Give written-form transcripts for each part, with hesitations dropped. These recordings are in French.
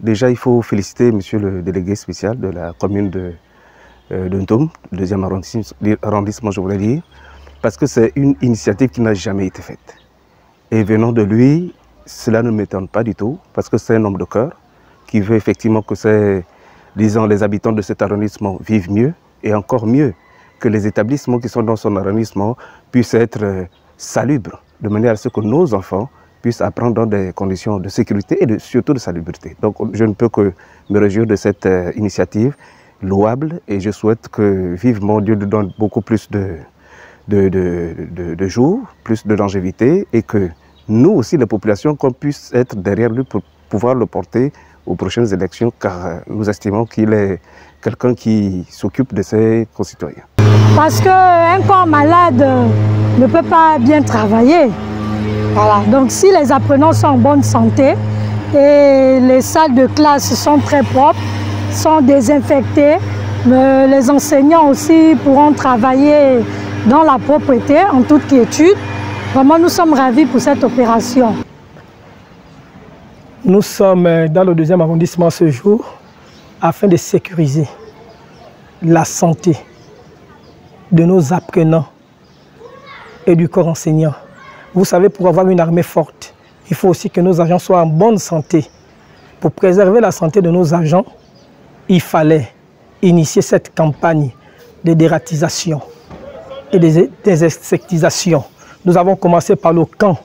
déjà, il faut féliciter monsieur le délégué spécial de la commune de Ntoum, le 2e arrondissement, je voulais dire, parce que c'est une initiative qui n'a jamais été faite. Et venant de lui, cela ne m'étonne pas du tout, parce que c'est un homme de cœur qui veut effectivement que les habitants de cet arrondissement vivent mieux, et encore mieux, que les établissements qui sont dans son arrondissement puissent être salubres, de manière à ce que nos enfants puissent apprendre dans des conditions de sécurité et surtout de salubrité. Donc je ne peux que me réjouir de cette initiative louable, et je souhaite que vivement Dieu nous donne beaucoup plus de jours, plus de longévité, et que nous aussi, les populations, qu'on puisse être derrière lui pour pouvoir le porter aux prochaines élections, car nous estimons qu'il est quelqu'un qui s'occupe de ses concitoyens. Parce qu'un corps malade ne peut pas bien travailler. Voilà. Donc si les apprenants sont en bonne santé et les salles de classe sont très propres, sont désinfectées, les enseignants aussi pourront travailler dans la propreté, en toute quiétude. Vraiment, nous sommes ravis pour cette opération. Nous sommes dans le 2e arrondissement ce jour afin de sécuriser la santé de nos apprenants et du corps enseignant. Vous savez, pour avoir une armée forte, il faut aussi que nos agents soient en bonne santé. Pour préserver la santé de nos agents, il fallait initier cette campagne de dératisation et de désinsectisation. Nous avons commencé par le camp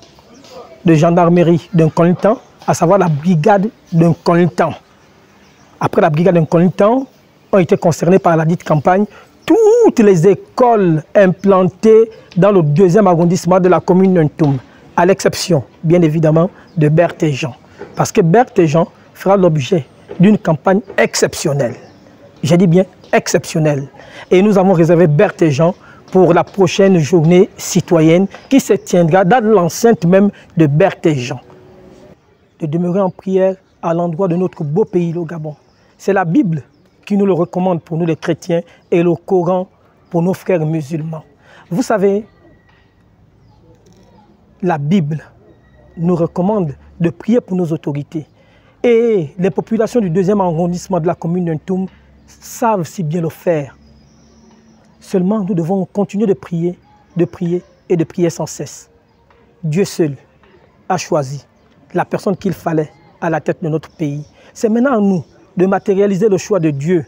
de gendarmerie d'un Nkolintan, à savoir la brigade d'un Nkolintan. Après la brigade d'un Nkolintan, ont été concernés par la dite campagne toutes les écoles implantées dans le 2e arrondissement de la commune de Ntoum, à l'exception, bien évidemment, de Berthe et Jean. Parce que Berthe et Jean fera l'objet d'une campagne exceptionnelle. J'ai dit bien exceptionnelle. Et nous avons réservé Berthe et Jean pour la prochaine journée citoyenne qui se tiendra dans l'enceinte même de Berthe et Jean. De demeurer en prière à l'endroit de notre beau pays, le Gabon. C'est la Bible qui nous le recommande pour nous les chrétiens et le Coran pour nos frères musulmans. Vous savez, la Bible nous recommande de prier pour nos autorités. Et les populations du 2e arrondissement de la commune de Ntoum savent si bien le faire. Seulement, nous devons continuer de prier et de prier sans cesse. Dieu seul a choisi la personne qu'il fallait à la tête de notre pays. C'est maintenant à nous de matérialiser le choix de Dieu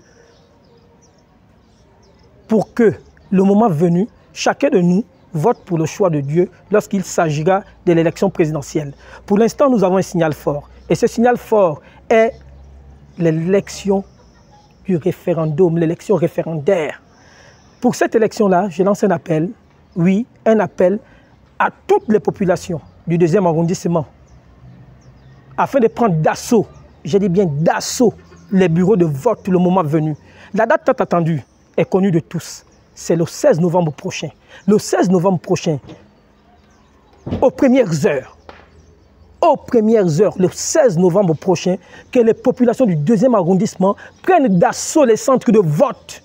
pour que, le moment venu, chacun de nous vote pour le choix de Dieu lorsqu'il s'agira de l'élection présidentielle. Pour l'instant, nous avons un signal fort. Et ce signal fort est l'élection du référendum, l'élection référendaire. Pour cette élection-là, je lance un appel, oui, un appel à toutes les populations du 2e arrondissement afin de prendre d'assaut, je dis bien d'assaut, les bureaux de vote le moment venu. La date tant attendue est connue de tous. C'est le 16 novembre prochain. Le 16 novembre prochain, aux premières heures, le 16 novembre prochain, que les populations du 2e arrondissement prennent d'assaut les centres de vote,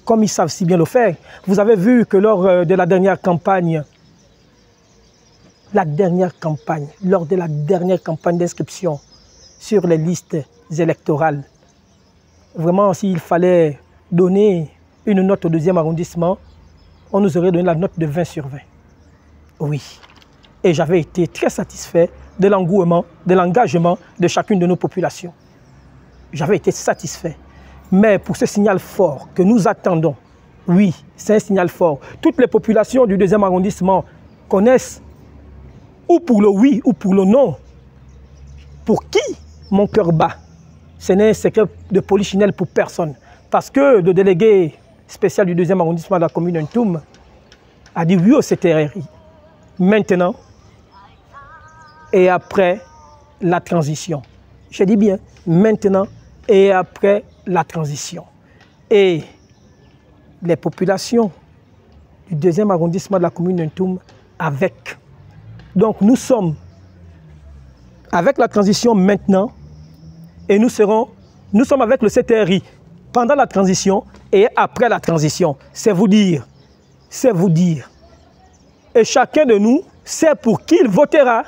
comme ils savent si bien le faire. Vous avez vu que lors de la dernière campagne, lors de la dernière campagne d'inscription sur les listes électorales, vraiment, s'il fallait donner une note au 2e arrondissement, on nous aurait donné la note de 20 sur 20. Oui. Et j'avais été très satisfait de l'engouement, de l'engagement de chacune de nos populations. J'avais été satisfait. Mais pour ce signal fort que nous attendons, oui, c'est un signal fort. Toutes les populations du 2e arrondissement connaissent, ou pour le oui ou pour le non, pour qui mon cœur bat. Ce n'est un secret de polichinelle pour personne. Parce que le délégué spécial du 2e arrondissement de la commune de Ntoum a dit oui au CTRI. Maintenant et après la transition. Je dis bien maintenant et après la transition. Et les populations du 2e arrondissement de la commune de Ntoum avec. Donc nous sommes avec la transition maintenant et nous sommes avec le CTRI pendant la transition et après la transition. C'est vous dire. C'est vous dire. Et chacun de nous sait pour qui il votera.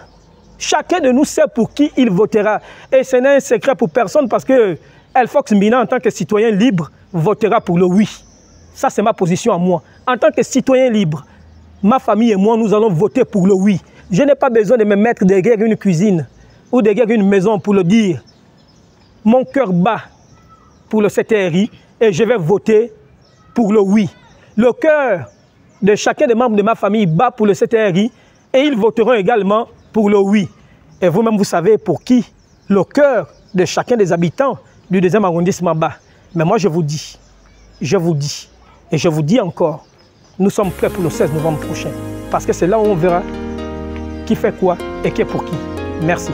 Chacun de nous sait pour qui il votera. Et ce n'est un secret pour personne parce que Elfox Mbina, en tant que citoyen libre, votera pour le oui. Ça, c'est ma position à moi. En tant que citoyen libre, ma famille et moi, nous allons voter pour le oui. Je n'ai pas besoin de me mettre derrière une cuisine ou derrière une maison pour le dire. Mon cœur bat pour le CTRI et je vais voter pour le oui. Le cœur de chacun des membres de ma famille bat pour le CTRI et ils voteront également pour le oui. Et vous-même, vous savez pour qui le cœur de chacun des habitants du 2e arrondissement bat. Mais moi, je vous dis, et je vous dis encore, nous sommes prêts pour le 16 novembre prochain. Parce que c'est là où on verra qui fait quoi et qui est pour qui. Merci.